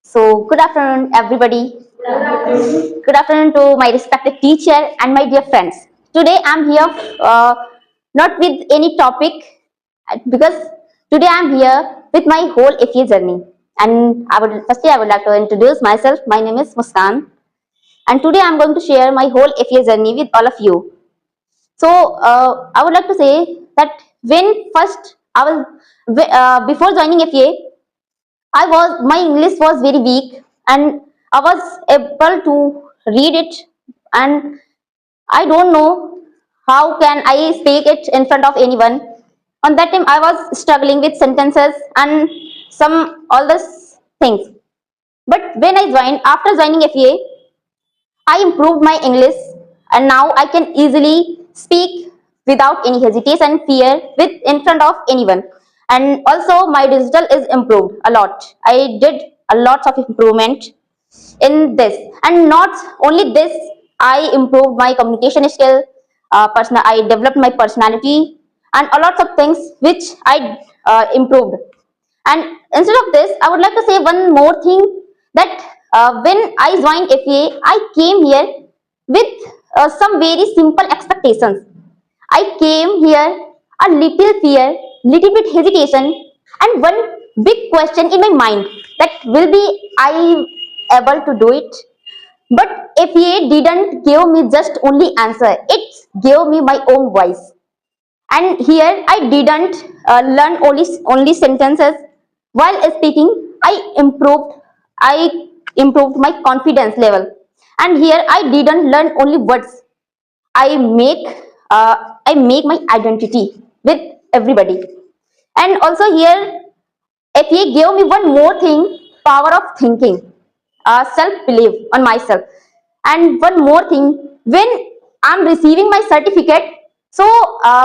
So, good afternoon, everybody. Good afternoon to my respected teacher and my dear friends. Today, I'm here not with any topic because today I'm here with my whole FA journey. And I would like to introduce myself. My name is Muskan, and today I'm going to share my whole FA journey with all of you. So, I would like to say that when first I was before joining FA, my English was very weak, and I was able to read it, and I don't know how can I speak it in front of anyone. On that time I was struggling with sentences and some all those things. But when I joined after joining FA, I improved my English, and now I can easily speak without any hesitation, fear with in front of anyone. And also my digital is improved a lot. I did a lot of improvement in this, and not only this, I improved my communication skill. I developed my personality and a lot of things which I improved. And instead of this, I would like to say one more thing that when I joined FA, I came here with some very simple expectations. I came here a little fear, little bit hesitation, and one big question in my mind that will be I able to do it. But FA didn't give me just only answer; it gave me my own voice. And here I didn't learn only sentences. While speaking, I improved my confidence level. And here I didn't learn only words. I make uh, i make my identity with everybody. And also here FA gave me one more thing: power of thinking, self belief on myself. And one more thing, when I'm receiving my certificate, so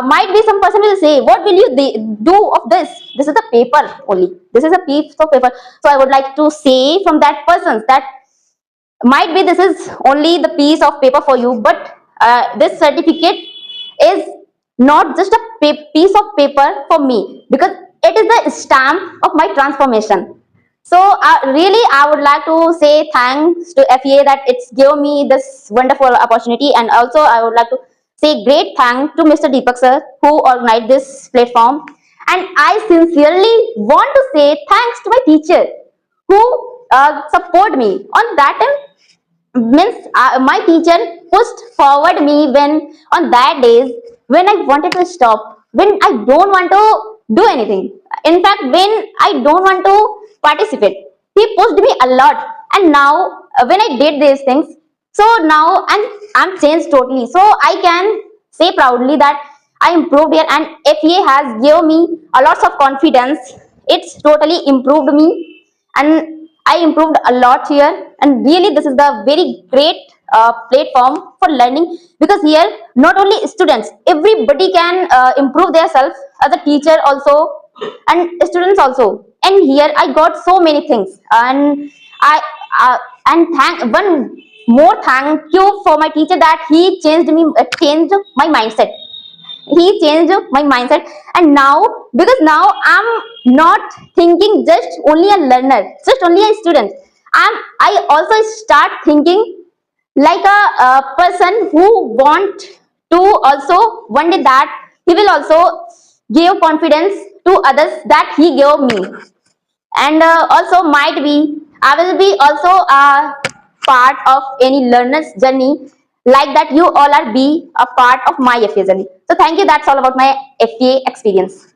might be some person will say, what will you do of this? This is a paper only, this is a piece of paper. So I would like to say from that person that might be this is only the piece of paper for you, but this certificate is not just a piece of paper for me, because it is the stamp of my transformation. So really I would like to say thanks to FA that it's given me this wonderful opportunity. And also I would like to say great thanks to Mr. Deepak sir who organized this platform. And I sincerely want to say thanks to my teacher who support me on that time. Means my teacher pushed forward me when on that days when I wanted to stop, when I don't want to do anything, in fact when I don't want to participate, he pushed me a lot. And now when I did these things, so now I'm changed totally. So I can say proudly that I improved here, and FA has given me a lot of confidence. It's totally improved me, and I improved a lot here. And really this is the very great platform for learning, because here not only students, everybody can improve their self, as a teacher also and students also. And here I got so many things. And I and thank one more thank you for my teacher that he changed my mindset. He changed my mindset. And now, because now I'm not thinking just only a learner, just only a student, I also start thinking like a person who want to also one day that he will also give confidence to others that he gave me. And also might be I will be also a part of any learner's journey, like that you all are be a part of my FA journey. So thank you, that's all about my FA experience.